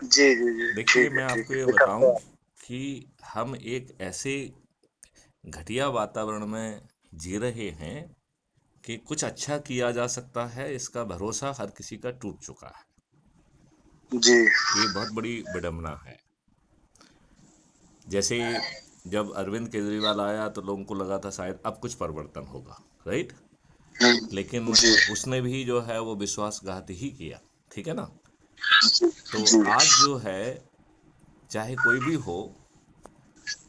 जी जी जी, देखिए, ठीक है मैं ठीक आपको है, ये ये करते बताऊं हैं। कि हम एक ऐसे घटिया वातावरण में जी रहे हैं कि कुछ अच्छा किया जा सकता है, इसका भरोसा हर किसी का टूट चुका है। जी ये बहुत बड़ी विडंबना है। जैसे जब अरविंद केजरीवाल आया तो लोगों को लगा था शायद अब कुछ परिवर्तन होगा, राइट। लेकिन जी उसने भी जो है वो विश्वासघात ही किया, ठीक है ना। तो जी आज जो है, चाहे कोई भी हो,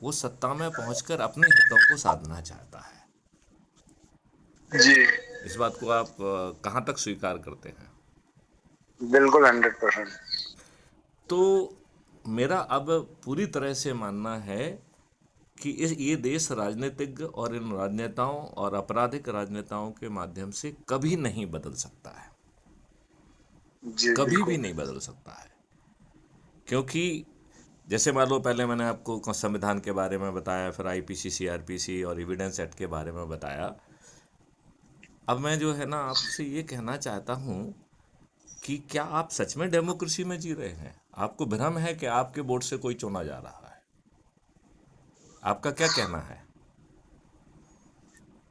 वो सत्ता में पहुंचकर अपने हितों को साधना चाहता है। जी, इस बात को आप कहाँ तक स्वीकार करते हैं? बिल्कुल 100%। तो मेरा अब पूरी तरह से मानना है कि ये देश राजनीतिज्ञ और इन राजनेताओं और आपराधिक राजनेताओं के माध्यम से कभी नहीं बदल सकता है। जी कभी भी बिल्कुल। नहीं बदल सकता है। क्योंकि जैसे मान लो, पहले मैंने आपको संविधान के बारे में बताया, फिर आईपीसी, सीआरपीसी और एविडेंस एक्ट के बारे में बताया। अब मैं जो है ना आपसे ये कहना चाहता हूँ कि क्या आप सच में डेमोक्रेसी में जी रहे हैं? आपको भ्रम है कि आपके वोट से कोई चुना जा रहा है? आपका क्या कहना है?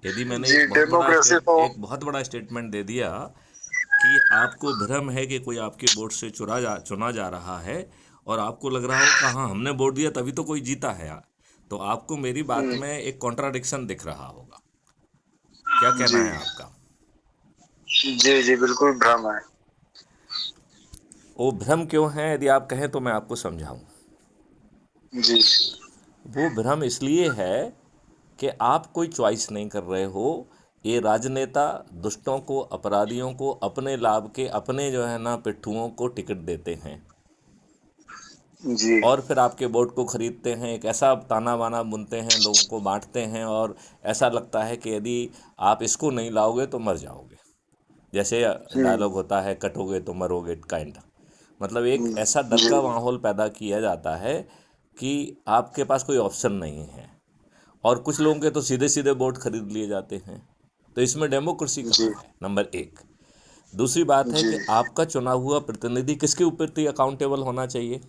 यदि मैंने जी, डेमोक्रेसी तो एक बहुत बड़ा स्टेटमेंट दे दिया कि आपको भ्रम है कि कोई आपके वोट से चुना जा रहा है, और आपको लग रहा हो कि हाँ हमने वोट दिया तभी तो कोई जीता है यार, तो आपको मेरी बात में एक कॉन्ट्राडिक्शन दिख रहा होगा। क्या कहना जी है आपका? जी जी, बिल्कुल भ्रम है। वो भ्रम क्यों है, यदि आप कहें तो मैं आपको समझाऊं। जी वो भ्रम इसलिए है कि आप कोई चॉइस नहीं कर रहे हो। ये राजनेता दुष्टों को, अपराधियों को अपने लाभ के, अपने जो है ना पिट्ठुओं को टिकट देते हैं, जी और फिर आपके वोट को खरीदते हैं। एक ऐसा ताना बाना बुनते हैं, लोगों को बांटते हैं, और ऐसा लगता है कि यदि आप इसको नहीं लाओगे तो मर जाओगे। जैसे डायलॉग होता है, कटोगे तो मरोगे काइंड। मतलब एक ऐसा डर जी का माहौल पैदा किया जाता है कि आपके पास कोई ऑप्शन नहीं है, और कुछ लोगों के तो सीधे सीधे वोट खरीद लिए जाते हैं। तो इसमें डेमोक्रेसी जी कहाँ है, नंबर एक। दूसरी बात है जी, कि आपका चुना हुआ प्रतिनिधि किसके ऊपर अकाउंटेबल होना चाहिए?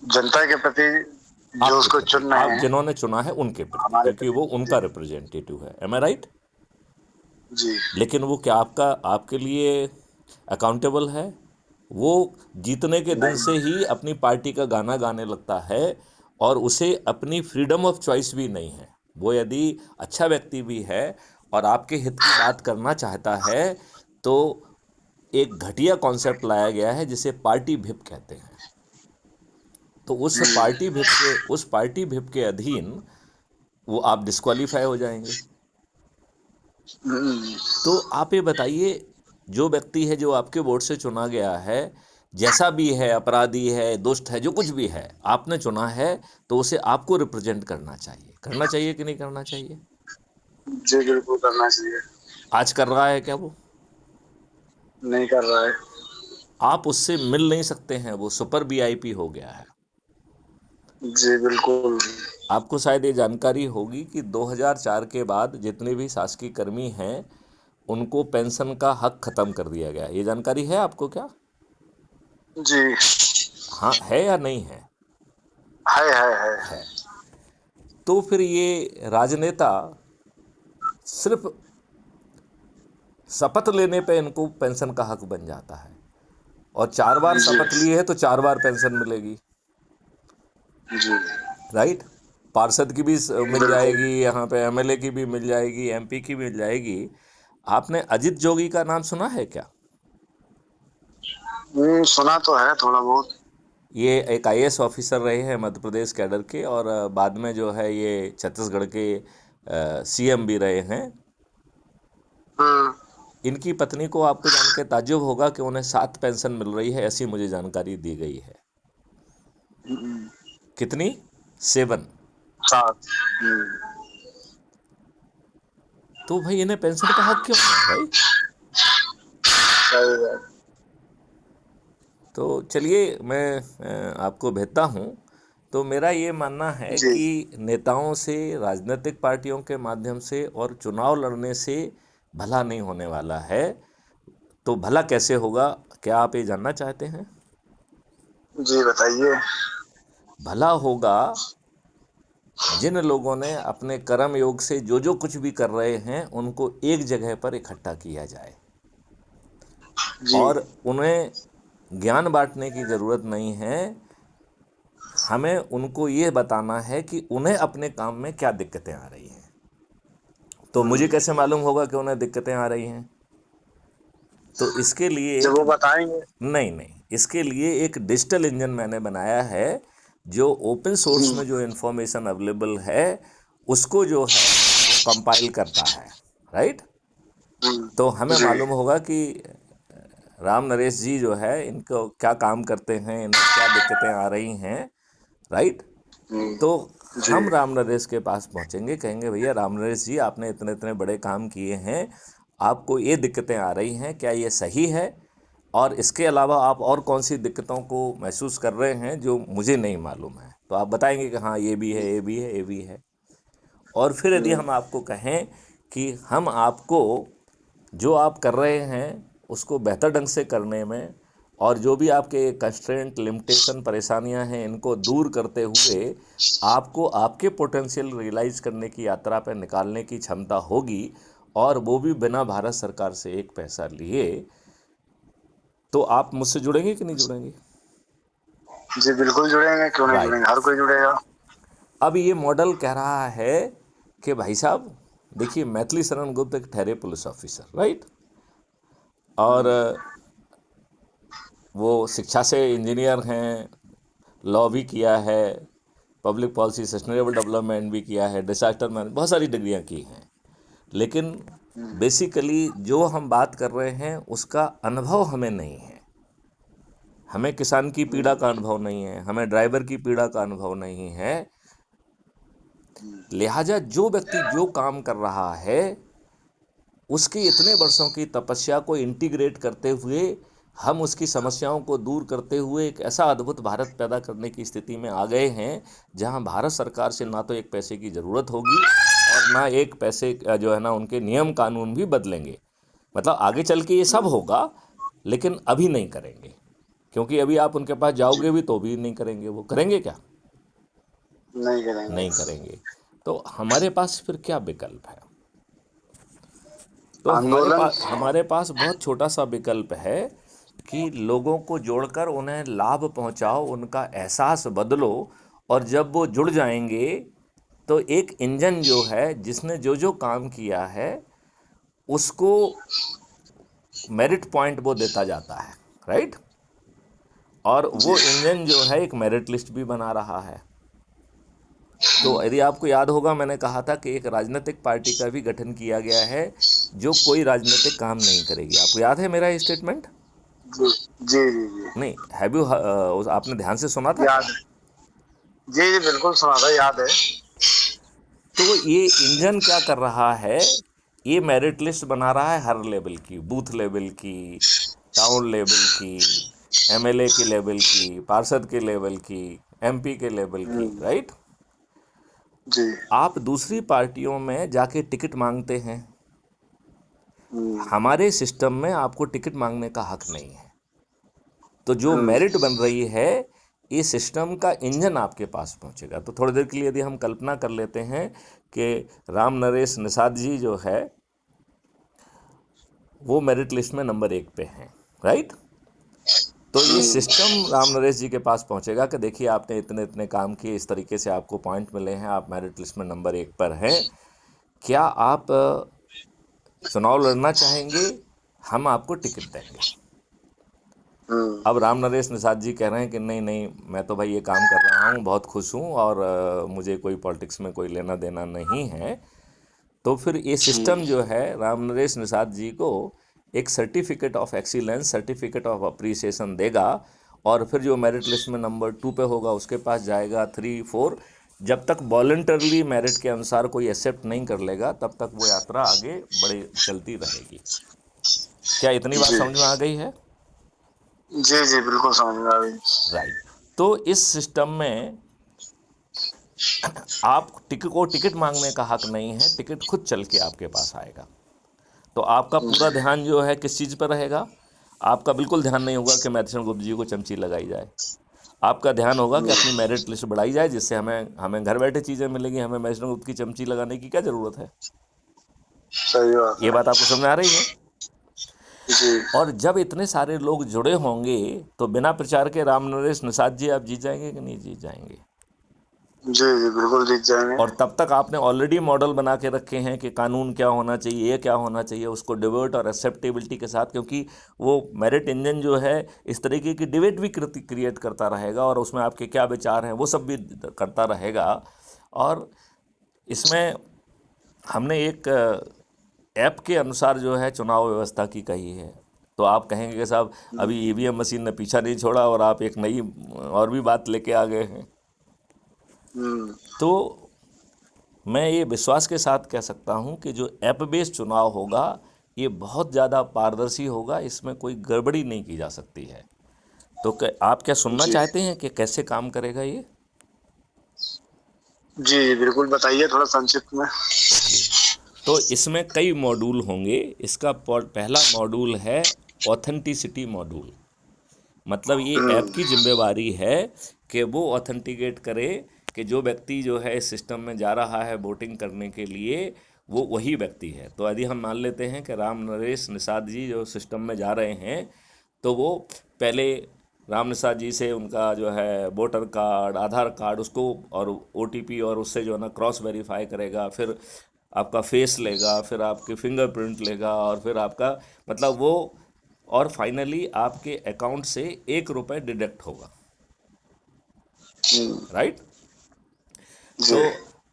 जनता के प्रति, जो आपके उसको प्रति, चुन रहे आप हैं, जिन्होंने चुना है उनके प्रति, हमारे क्योंकि वो प्रति। उनका जी रिप्रेजेंटेटिव है। एम आई राइट? जी लेकिन वो क्या आपका, आपके लिए अकाउंटेबल है? वो जीतने के दिन से नहीं। ही अपनी पार्टी का गाना गाने लगता है, और उसे अपनी फ्रीडम ऑफ चॉइस भी नहीं है। वो यदि अच्छा व्यक्ति भी है और आपके हित की बात करना चाहता है, तो एक घटिया कॉन्सेप्ट लाया गया है जिसे पार्टी भिप कहते हैं। तो उस पार्टी भिप के अधीन वो आप डिस्क्वालीफाई हो जाएंगे। हम्म, तो आप ये बताइए, जो व्यक्ति है, जो आपके वोट से चुना गया है, जैसा भी है, अपराधी है, दुष्ट है, जो कुछ भी है, आपने चुना है, तो उसे आपको रिप्रेजेंट करना चाहिए कि नहीं करना चाहिए? जी बिल्कुल करना चाहिए। आज कर रहा है क्या वो? नहीं कर रहा है। आप उससे मिल नहीं सकते हैं, वो सुपर वीआईपी हो गया है। जी बिल्कुल। आपको शायद ये जानकारी होगी कि 2004 के बाद जितने भी शासकीय कर्मी हैं, उनको पेंशन का हक खत्म कर दिया गया। ये जानकारी है आपको क्या? जी, हाँ है या नहीं है? है। है। तो फिर ये राजनेता सिर्फ शपथ लेने पे इनको पेंशन का हक बन जाता है, और 4 बार जी शपथ लिए है तो 4 बार पेंशन मिलेगी, जी राइट। पार्षद की भी मिल बिल्कुल। जाएगी, यहाँ पे एमएलए की भी मिल जाएगी, एमपी की मिल जाएगी। आपने अजित जोगी का नाम सुना है क्या? सुना तो है थोड़ा बहुत। ये एक आईएएस ऑफिसर रहे हैं मध्य प्रदेश कैडर के, और बाद में जो है ये छत्तीसगढ़ के सीएम भी रहे हैं। हम्म, इनकी पत्नी को आपको जान के ताज्जुब होगा कि उन्हें 7 पेंशन मिल रही है, ऐसी मुझे जानकारी दी गई है। हम्म, कितनी? 7। साथ। तो भाई इन्हें पेंशन का हक क्यों नहीं है भाई? सही बात। तो चलिए, मैं आपको भेजता हूँ। तो मेरा ये मानना है जी कि नेताओं से, राजनीतिक पार्टियों के माध्यम से और चुनाव लड़ने से भला नहीं होने वाला है। तो भला कैसे होगा? क्या आप ये जानना चाहते हैं? जी बताइए। भला होगा जिन लोगों ने अपने कर्म योग से जो जो कुछ भी कर रहे हैं उनको एक जगह पर इकट्ठा किया जाए, जी और उन्हें ज्ञान बांटने की ज़रूरत नहीं है। हमें उनको ये बताना है कि उन्हें अपने काम में क्या दिक्कतें आ रही हैं। तो मुझे कैसे मालूम होगा कि उन्हें दिक्कतें आ रही हैं? तो इसके लिए जब एक वो बताएंगे। नहीं, इसके लिए एक डिजिटल इंजन मैंने बनाया है, जो ओपन सोर्स में जो इन्फॉर्मेशन अवेलेबल है उसको जो है वो कंपाइल करता है, राइट? तो हमें जी मालूम होगा कि राम नरेश जी जो है इनको क्या काम करते हैं, इन्हें क्या दिक्कतें आ रही हैं, राइट? तो जी हम राम नरेश के पास पहुंचेंगे, कहेंगे भैया राम नरेश जी, आपने इतने इतने बड़े काम किए हैं, आपको ये दिक्कतें आ रही हैं, क्या ये सही है? और इसके अलावा आप और कौन सी दिक्कतों को महसूस कर रहे हैं जो मुझे नहीं मालूम है? तो आप बताएंगे कि हाँ ये भी है, ये भी है, ये भी है। और फिर यदि हम आपको कहें कि हम आपको जो आप कर रहे हैं उसको बेहतर ढंग से करने में, और जो भी आपके कंस्ट्रेंट, लिमिटेशन, परेशानियां हैं, इनको दूर करते हुए आपको आपके पोटेंशियल रियलाइज करने की यात्रा पर निकालने की क्षमता होगी, और वो भी बिना भारत सरकार से एक पैसा लिए, तो आप मुझसे जुड़ेंगे कि नहीं जुड़ेंगे? जी बिल्कुल जुड़ेंगे, क्यों नहीं राइट। जुड़ेंगे, हर कोई जुड़ेगा। अब ये मॉडल कह रहा है कि भाई साहब देखिए, मैथिली शरण गुप्त एक ठहरे पुलिस ऑफिसर, राइट? और वो शिक्षा से इंजीनियर हैं, लॉ भी किया है, पब्लिक पॉलिसी, सस्टेनेबल डेवलपमेंट भी किया है, डिजास्टर मैनेजमेंट, बहुत सारी डिग्रियां की हैं। लेकिन बेसिकली जो हम बात कर रहे हैं उसका अनुभव हमें नहीं है। हमें किसान की पीड़ा का अनुभव नहीं है, हमें ड्राइवर की पीड़ा का अनुभव नहीं है। लिहाजा जो व्यक्ति जो काम कर रहा है उसकी इतने वर्षों की तपस्या को इंटीग्रेट करते हुए हम उसकी समस्याओं को दूर करते हुए एक ऐसा अद्भुत भारत पैदा करने की स्थिति में आ गए हैं जहां भारत सरकार से ना तो एक पैसे की ज़रूरत होगी और ना एक पैसे जो है ना उनके नियम कानून भी बदलेंगे। मतलब आगे चल के ये सब होगा, लेकिन अभी नहीं करेंगे, क्योंकि अभी आप उनके पास जी जाओगे भी तो भी नहीं करेंगे। वो करेंगे क्या? नहीं करेंगे। नहीं करेंगे। तो हमारे पास फिर क्या विकल्प है? तो आंदोलन। हमारे पास बहुत छोटा सा विकल्प है कि लोगों को जोड़कर उन्हें लाभ पहुंचाओ, उनका एहसास बदलो, और जब वो जुड़ जाएंगे तो एक इंजन जो है जिसने जो जो काम किया है उसको मेरिट पॉइंट वो देता जाता है, राइट? और जी वो इंजन जो है एक मेरिट लिस्ट भी बना रहा है। तो यदि आपको याद होगा, मैंने कहा था कि एक राजनीतिक पार्टी का भी गठन किया गया है जो कोई राजनीतिक काम नहीं करेगी। आपको याद है मेरा ये स्टेटमेंट? जी जी जी जी नहीं, हैव यू, आपने ध्यान से सुना था याद क्या? है। जी जी बिल्कुल सुना था, याद है। तो ये इंजन क्या कर रहा है? ये मेरिट लिस्ट बना रहा है हर लेवल की, बूथ लेवल की, टाउन लेवल की, एमएलए के लेवल की, पार्षद के लेवल की, एमपी के लेवल की, राइट? जी आप दूसरी पार्टियों में जाके टिकट मांगते हैं, हम्म हमारे सिस्टम में आपको टिकट मांगने का हक नहीं है। तो जो हम्म मेरिट बन रही है, ये सिस्टम का इंजन आपके पास पहुंचेगा। तो थोड़ी देर के लिए यदि हम कल्पना कर लेते हैं कि राम नरेश निषाद जी जो है वो मेरिट लिस्ट में नंबर 1 पे हैं, राइट? तो ये सिस्टम राम नरेश जी के पास पहुंचेगा कि देखिए आपने इतने इतने काम किए, इस तरीके से आपको पॉइंट मिले हैं, आप मेरिट लिस्ट में नंबर 1 पर हैं, क्या आप चुनाव लड़ना चाहेंगे? हम आपको टिकट देंगे। हम्म अब राम नरेश निषाद जी कह रहे हैं कि नहीं नहीं, मैं तो भाई ये काम कर रहा हूँ, बहुत खुश हूँ, और मुझे कोई पॉलिटिक्स में कोई लेना देना नहीं है। तो फिर ये सिस्टम जो है राम नरेश निषाद जी को एक certificate of excellence, certificate of appreciation देगा, और फिर जो मेरिट लिस्ट में नंबर 2 पे होगा उसके पास जाएगा, 3, 4, जब तक वॉलंटरली मेरिट के अनुसार कोई एक्सेप्ट नहीं कर लेगा तब तक वो यात्रा आगे बड़ी चलती रहेगी। क्या इतनी बात जी समझ में आ गई है? जी जी बिल्कुल समझ में आ गई। राइट। तो इस सिस्टम में आप टिकट मांगने का हक नहीं है, टिकट खुद चल के आपके पास आएगा। तो आपका पूरा ध्यान जो है किस चीज़ पर रहेगा? आपका बिल्कुल ध्यान नहीं होगा कि मैथ्यूसन गुप्ता जी को चमची लगाई जाए। आपका ध्यान होगा कि अपनी मेरिट लिस्ट बढ़ाई जाए, जिससे हमें हमें घर बैठे चीज़ें मिलेंगी, हमें मैथ्यूसन गुप्ता की चमची लगाने की क्या ज़रूरत है। सही बात ये है। बात आपको समझ में आ रही है। जी और जब इतने सारे लोग जुड़े होंगे तो बिना प्रचार के राम नरेश निषाद जी आप जीत जाएंगे कि नहीं जीत जाएंगे। जी जी बिल्कुल जीत जाएंगे। और तब तक आपने ऑलरेडी मॉडल बना के रखे हैं कि कानून क्या होना चाहिए, ये क्या होना चाहिए, उसको डिबेट और एक्सेप्टेबिलिटी के साथ, क्योंकि वो मेरिट इंजन जो है इस तरीके की डिबेट भी क्रिएट करता रहेगा और उसमें आपके क्या विचार हैं वो सब भी करता रहेगा। और इसमें हमने एक ऐप के अनुसार जो है चुनाव व्यवस्था की कही है। तो आप कहेंगे कि साहब अभी ईवीएम मशीन ने पीछा नहीं छोड़ा और आप एक नई और भी बात लेके आ गए हैं। हम्म। तो मैं ये विश्वास के साथ कह सकता हूँ कि जो ऐप बेस्ड चुनाव होगा ये बहुत ज़्यादा पारदर्शी होगा, इसमें कोई गड़बड़ी नहीं की जा सकती है। तो आप क्या सुनना जी चाहते हैं कि कैसे काम करेगा ये। जी जी बिल्कुल बताइए थोड़ा संक्षिप्त में। जी, तो इसमें कई मॉड्यूल होंगे। इसका पहला मॉड्यूल है ऑथेंटिसिटी मॉड्यूल। मतलब ये ऐप हम्म। की जिम्मेवारी है कि वो ऑथेंटिकेट करे कि जो व्यक्ति जो है इस सिस्टम में जा रहा है वोटिंग करने के लिए वो वही व्यक्ति है। तो यदि हम मान लेते हैं कि राम नरेश निषाद जी जो सिस्टम में जा रहे हैं तो वो पहले राम निषाद जी से उनका जो है वोटर कार्ड, आधार कार्ड उसको और ओटीपी और उससे जो है ना क्रॉस वेरीफाई करेगा, फिर आपका फेस लेगा, फिर आपके फिंगरप्रिंट लेगा और फिर आपका मतलब वो, और फाइनली आपके अकाउंट से 1 रुपये डिडक्ट होगा। हम्म। राइट। जी तो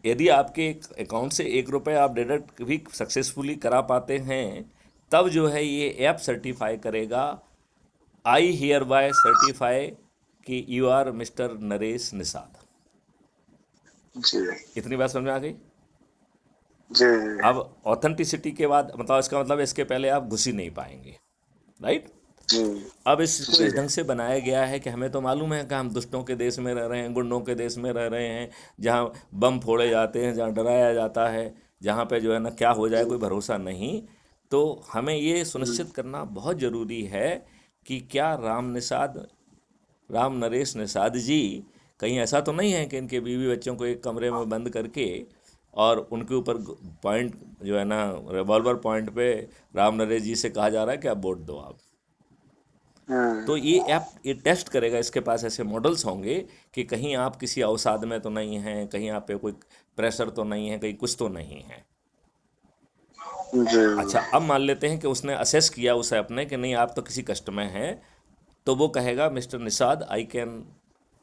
यदि आपके अकाउंट से 1 रुपये आप डिडक्ट भी सक्सेसफुली करा पाते हैं तब जो है ये ऐप सर्टिफाई करेगा, आई हियर बाय सर्टिफाई कि you are mister Naresh Nishad. जी इतनी बात समझ में आ गई। जी अब ऑथेंटिसिटी के बाद मतलब इसका मतलब इसके पहले आप घुस ही नहीं पाएंगे। राइट। जी अब इसको जी इस ढंग से बनाया गया है कि हमें तो मालूम है कि हम दुष्टों के देश में रह रहे हैं, गुंडों के देश में रह रहे हैं, जहाँ बम फोड़े जाते हैं, जहाँ डराया जाता है, जहाँ पे जो है ना क्या हो जाए कोई भरोसा नहीं। तो हमें ये सुनिश्चित करना बहुत ज़रूरी है कि क्या राम नरेश निषाद जी कहीं ऐसा तो नहीं है कि इनके बीवी बच्चों को एक कमरे में बंद करके और उनके ऊपर पॉइंट जो है ना रिवॉल्वर पॉइंट पे राम नरेश जी से कहा जा रहा है कि आप वोट दो आप। हम्म। तो ये ऐप ये टेस्ट करेगा, इसके पास ऐसे मॉडल्स होंगे कि कहीं आप किसी अवसाद में तो नहीं हैं, कहीं आप पे कोई प्रेशर तो नहीं है, कहीं कुछ तो नहीं है। जी अच्छा, अब मान लेते हैं कि उसने असेस किया उस ऐप ने कि नहीं आप तो किसी कष्ट में हैं, तो वो कहेगा mister Nishad I can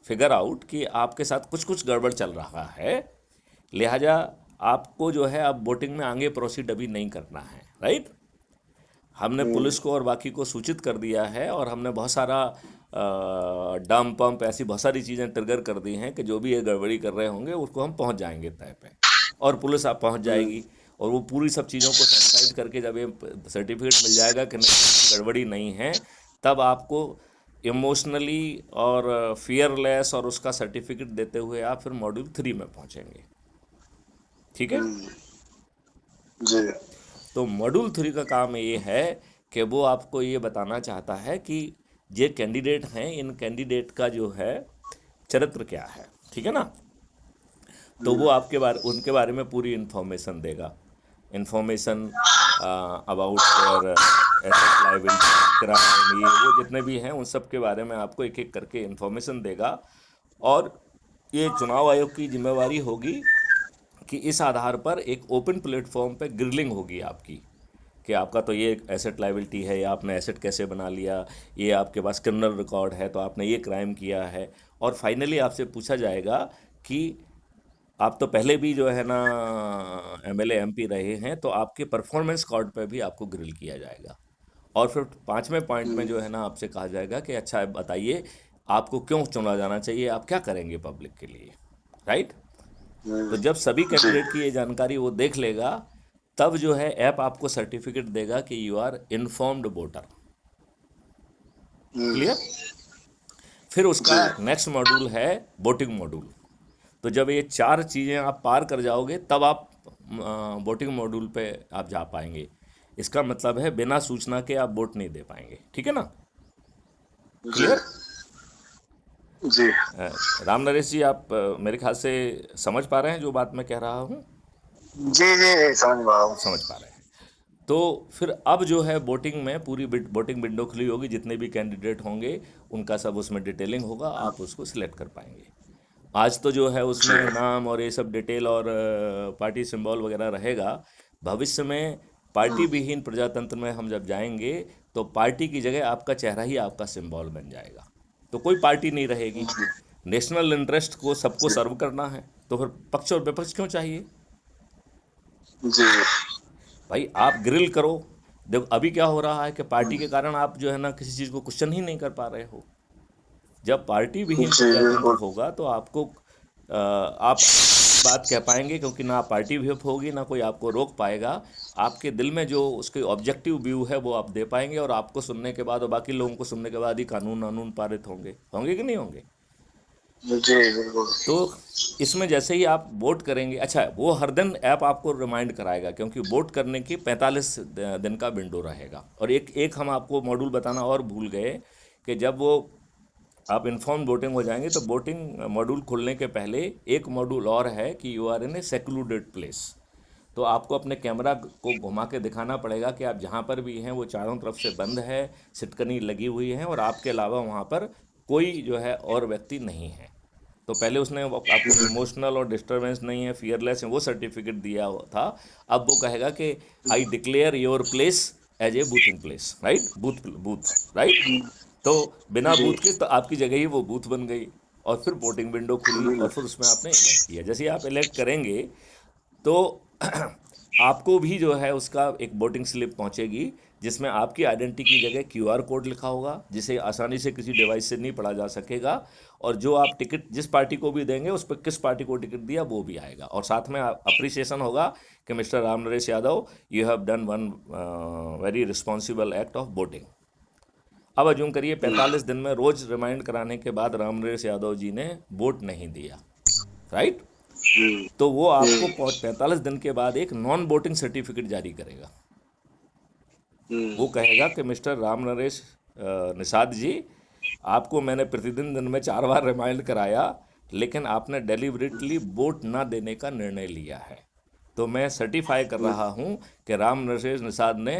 figure out कि आपके साथ कुछ कुछ गड़बड़ चल रहा है, लिहाजा आपको जो है अब वोटिंग में आगे प्रोसीड अभी नहीं करना है। राइट। हमने हम्म। पुलिस को और बाकी को सूचित कर दिया है और हमने बहुत सारा डम पंप ऐसी बहुत सारी चीज़ें ट्रिगर कर दी हैं कि जो भी ये गड़बड़ी कर रहे होंगे उसको हम पहुंच जाएंगे तय पे, और पुलिस आप पहुंच हम्म। जाएगी और वो पूरी सब चीज़ों को सैनिटाइज करके जब ये सर्टिफिकेट मिल जाएगा कि नहीं गड़बड़ी नहीं है, तब आपको इमोशनली और फियरलेस और उसका सर्टिफिकेट देते हुए आप फिर मॉड्यूल 3 में पहुंचेंगे। ठीक है। हम्म। जी तो मॉड्यूल 3 का काम ये है कि वो आपको ये बताना चाहता है कि ये कैंडिडेट हैं, इन कैंडिडेट का जो है चरित्र क्या है। ठीक है ना। तो वो आपके बारे उनके बारे में पूरी इन्फॉर्मेशन देगा, information about their asset liability crime, ये वो जितने भी हैं उन सब के बारे में आपको एक एक करके इन्फॉर्मेशन देगा। और ये चुनाव आयोग की जिम्मेवारी होगी कि इस आधार पर एक ओपन प्लेटफॉर्म पे ग्रिलिंग होगी आपकी कि आपका तो ये एसेट लाइबिलिटी है, या आपने एसेट कैसे बना लिया, ये आपके पास क्रिमिनल रिकॉर्ड है तो आपने ये क्राइम किया है। और फाइनली आपसे पूछा जाएगा कि आप तो पहले भी जो है ना एमएलए एमपी रहे हैं, तो आपके परफॉर्मेंस कार्ड पे भी आपको ग्रिल किया जाएगा। और फिर 5वें पॉइंट में जो है ना आपसे कहा जाएगा कि अच्छा बताइए आपको क्यों चुना जाना चाहिए, आप क्या करेंगे पब्लिक के लिए। राइट। तो जब सभी जी कैंडिडेट की ये जानकारी वो देख लेगा तब जो है ऐप आपको सर्टिफिकेट देगा कि you are informed voter. Hmm. Clear. फिर उसका जी नेक्स्ट मॉड्यूल है वोटिंग मॉड्यूल। तो जब ये 4 चीज़ें आप पार कर जाओगे तब आप वोटिंग मॉड्यूल पे आप जा पाएंगे। इसका मतलब है बिना सूचना के आप वोट नहीं दे पाएंगे। ठीक है ना। जी क्लियर? जी राम नरेश जी, आप मेरे ख्याल से समझ पा रहे हैं जो बात मैं कह रहा हूँ? जी जी, समझ पा रहा हूँ। समझ पा रहे हैं। तो फिर अब जो है वोटिंग में पूरी वोटिंग विंडो खुली होगी, जितने भी कैंडिडेट होंगे उनका सब उसमें डिटेलिंग होगा, आप उसको सिलेक्ट कर पाएंगे। आज तो जो है जी उसमें नाम और ये सब डिटेल और पार्टी सिंबल वगैरह रहेगा। भविष्य में पार्टी विहीन प्रजातंत्र में हम जब जाएंगे तो पार्टी की जगह आपका चेहरा ही आपका सिंबल बन जाएगा, तो कोई पार्टी नहीं रहेगी। नेशनल इंटरेस्ट को सबको जी सर्व करना है, तो फिर पक्ष और विपक्ष क्यों चाहिए? जी भाई आप ग्रिल करो। देखो अभी क्या हो रहा है कि पार्टी के कारण आप जो है ना किसी चीज़ को क्वेश्चन ही नहीं कर पा रहे हो। जब पार्टी विहीन जी, प्रजातंत्र बिल्कुल। होगा तो आपको आप बात कह पाएंगे, क्योंकि ना पार्टी व्हिप होगी ना कोई आपको रोक पाएगा। आपके दिल में जो उसके ऑब्जेक्टिव व्यू है वो आप दे पाएंगे, और आपको सुनने के बाद और बाकी लोगों को सुनने के बाद ही कानून कानून पारित होंगे, होंगे कि नहीं होंगे? जी बिल्कुल। तो इसमें जैसे ही आप वोट करेंगे, अच्छा वो हर दिन ऐप आपको रिमाइंड कराएगा, क्योंकि वोट करने की 45 दिन का विंडो रहेगा। और एक एक हम आपको मॉड्यूल बताना और भूल गए कि जब वो आप इन्फॉर्म वोटिंग हो जाएंगे तो वोटिंग मॉड्यूल खुलने के पहले एक मॉड्यूल और है कि you are in a secluded place. तो आपको अपने कैमरा को घुमा के दिखाना पड़ेगा कि आप जहाँ पर भी हैं वो चारों तरफ से बंद है, सिटकनी लगी हुई है, और आपके अलावा वहाँ पर कोई जो है और व्यक्ति नहीं है। तो पहले उसने आपको इमोशनल और डिस्टरबेंस नहीं है, फियरलेस है, वो सर्टिफिकेट दिया हुआ था। अब वो कहेगा कि I declare your place as a booting place, right? Booth booth, right? तो बिना जी बूथ के तो आपकी जगह ही वो बूथ बन गई, और फिर वोटिंग विंडो खुली, और फिर उसमें आपने इलेक्ट किया। जैसे ही आप इलेक्ट करेंगे तो आपको भी जो है उसका एक वोटिंग स्लिप पहुंचेगी, जिसमें आपकी आइडेंटिटी की जगह क्यूआर कोड लिखा होगा, जिसे आसानी से किसी डिवाइस से नहीं पढ़ा जा सकेगा। और जो आप टिकट जिस पार्टी को भी देंगे उस पर किस पार्टी को टिकट दिया वो भी आएगा, और साथ में अप्रिसिएशन होगा कि mister Ram Naresh Yadav, you have done one very responsible act of voting. अब अज्यूम करिए 45 दिन में रोज रिमाइंड कराने के बाद राम नरेश यादव जी ने वोट नहीं दिया, राइट? तो वो आपको 45 दिन के बाद एक नॉन वोटिंग सर्टिफिकेट जारी करेगा। वो कहेगा कि मिस्टर राम नरेश निषाद जी, आपको मैंने प्रतिदिन दिन में 4 बार रिमाइंड कराया, लेकिन आपने डेलिबरेटली वोट ना देने का निर्णय लिया है। तो मैं सर्टिफाई कर रहा हूं कि राम नरेश निषाद ने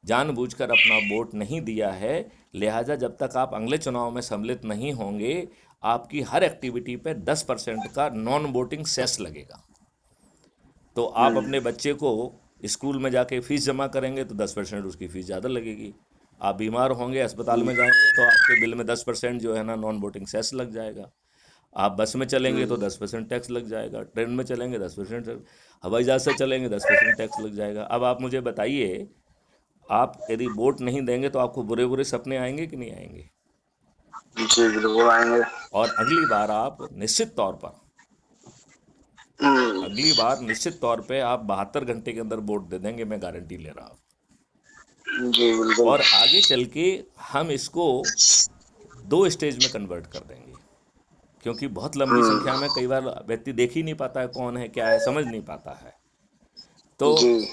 जानबूझकर अपना वोट नहीं दिया है। लिहाजा जब तक आप अगले चुनाव में सम्मिलित नहीं होंगे, आपकी हर एक्टिविटी पे 10% का नॉन वोटिंग सेस लगेगा। तो आप अपने बच्चे को स्कूल में जाके फीस जमा करेंगे तो 10% उसकी फ़ीस ज़्यादा लगेगी। आप बीमार होंगे, अस्पताल में जाएंगे, तो आपके बिल में 10% जो है ना नॉन वोटिंग सेस लग जाएगा। आप बस में चलेंगे तो 10% टैक्स लग जाएगा, ट्रेन में चलेंगे 10%, हवाई जहाज़ से चलेंगे 10% टैक्स लग जाएगा। अब आप मुझे बताइए, आप यदि वोट नहीं देंगे तो आपको बुरे बुरे सपने आएंगे कि नहीं आएंगे? जी बिल्कुल आएंगे। और अगली बार निश्चित तौर पे आप 72 घंटे के अंदर वोट दे देंगे, मैं गारंटी ले रहा हूँ। जी बिल्कुल। और आगे चल के हम इसको 2 स्टेज में कन्वर्ट कर देंगे, क्योंकि बहुत लंबी संख्या में कई बार व्यक्ति देख ही नहीं पाता है कौन है क्या है, समझ नहीं पाता है। तो जी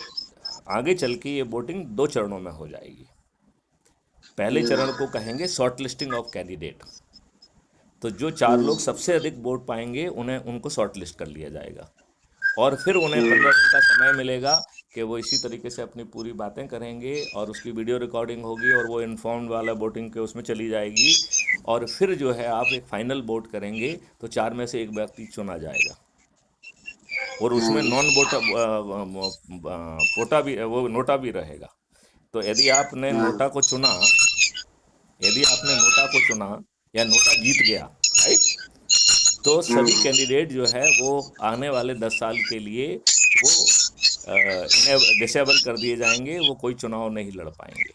आगे चल के ये वोटिंग 2 चरणों में हो जाएगी। पहले चरण को कहेंगे शॉर्ट लिस्टिंग ऑफ कैंडिडेट। तो जो 4 लोग सबसे अधिक वोट पाएंगे उन्हें उनको शॉर्ट लिस्ट कर लिया जाएगा, और फिर उन्हें 15 दिन का समय मिलेगा कि वो इसी तरीके से अपनी पूरी बातें करेंगे, और उसकी वीडियो रिकॉर्डिंग होगी और वो इन्फॉर्म्ड वाला वोटिंग के उसमें चली जाएगी। और फिर जो है आप एक फाइनल वोट करेंगे तो 4 में से एक व्यक्ति चुना जाएगा, और उसमें नॉन वोटा पोटा भी, वो नोटा भी रहेगा। तो यदि आपने नोटा को चुना या नोटा जीत गया, राइट, तो सभी कैंडिडेट जो है वो आने वाले 10 साल के लिए वो इन्हें डिसेबल कर दिए जाएंगे, वो कोई चुनाव नहीं लड़ पाएंगे।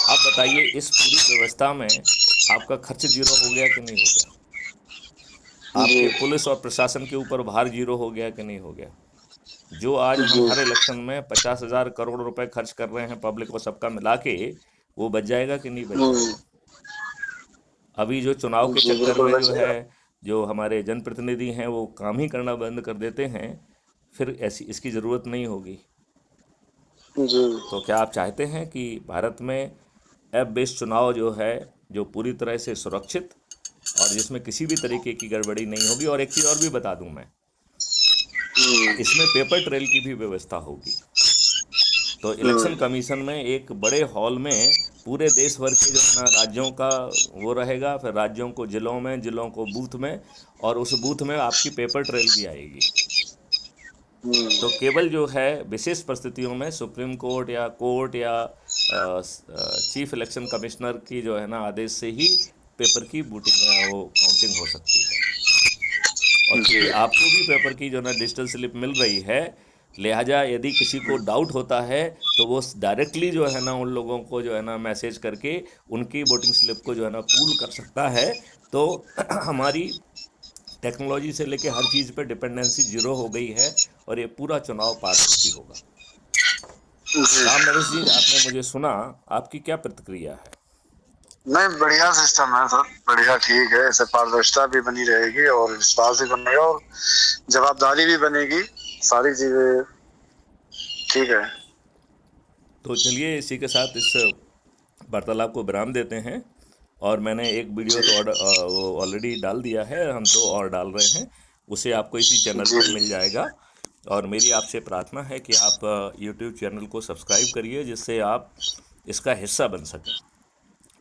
आप बताइए, इस पूरी व्यवस्था में आपका खर्च जीरो हो गया कि नहीं हो गया? जी आपके पुलिस और प्रशासन के ऊपर भार जीरो हो गया कि नहीं हो गया? जो आज हम जी हर इलेक्शन में 50,000 करोड़ रुपए खर्च कर रहे हैं पब्लिक को सबका मिला के, वो बच जाएगा कि नहीं बच जाएगा? अभी जो चुनाव के जी चक्कर बिल्कुल में जो है बचेगा। जो हमारे जनप्रतिनिधि हैं वो काम ही करना बंद कर देते हैं, फिर ऐसी इसकी ज़रूरत नहीं होगी। जी तो क्या आप चाहते हैं कि भारत में ऐप बेस्ड चुनाव जो है, जो पूरी तरह से सुरक्षित और जिसमें किसी भी तरीके की गड़बड़ी नहीं होगी। और एक चीज़ और भी बता दूं मैं, इसमें पेपर ट्रेल की भी व्यवस्था होगी। तो इलेक्शन कमीशन में एक बड़े हॉल में पूरे देश भर के जो है ना राज्यों का वो रहेगा, फिर राज्यों को जिलों में, जिलों को बूथ में, और उस बूथ में आपकी पेपर ट्रेल भी आएगी। तो केवल जो है विशेष परिस्थितियों में सुप्रीम कोर्ट या कोर्ट या चीफ इलेक्शन कमिश्नर की जो है ना आदेश से ही पेपर की वोटिंग वो काउंटिंग हो सकती है। और जी क्योंकि आपको भी पेपर की जो है ना डिजिटल स्लिप मिल रही है, लिहाजा यदि किसी को डाउट होता है तो वो डायरेक्टली जो है ना उन लोगों को जो है ना मैसेज करके उनकी वोटिंग स्लिप को जो है ना पूल कर सकता है। तो हमारी टेक्नोलॉजी से लेके हर चीज़ पे डिपेंडेंसी जीरो हो गई है और ये पूरा चुनाव पारदर्शी होगा। जी। राम नरेश जी, आपने मुझे सुना, आपकी क्या प्रतिक्रिया है? नहीं, बढ़िया सिस्टम है सर, बढ़िया, ठीक है। इससे पारदर्शिता भी बनी रहेगी और विश्वास भी बनेगा और जवाबदारी भी बनेगी, सारी चीजें ठीक है। तो चलिए इसी के साथ इस वार्तालाप को विराम देते हैं। और मैंने एक वीडियो जी तो वो ऑलरेडी डाल दिया है, हम 2 और डाल रहे हैं, उसे आपको इसी चैनल जी पर मिल जाएगा। और मेरी आपसे प्रार्थना है कि आप यूट्यूब चैनल को सब्सक्राइब करिए, जिससे आप इसका हिस्सा बन सकें।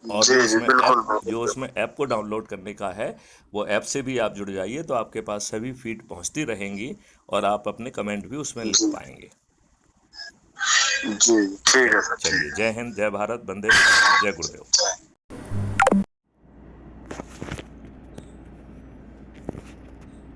और जी जी, बिल्कुल जो बिल्कुल। उसमें ऐप को डाउनलोड करने का है, वो ऐप से भी आप जुड़ जाइए, तो आपके पास सभी फीड पहुंचती रहेंगी और आप अपने कमेंट भी उसमें लिख जी पाएंगे। जी, ठीक है सर, ठीक चलिए, है। जय हिंद, जय भारत, वंदे मातरम, जय गुरुदेव।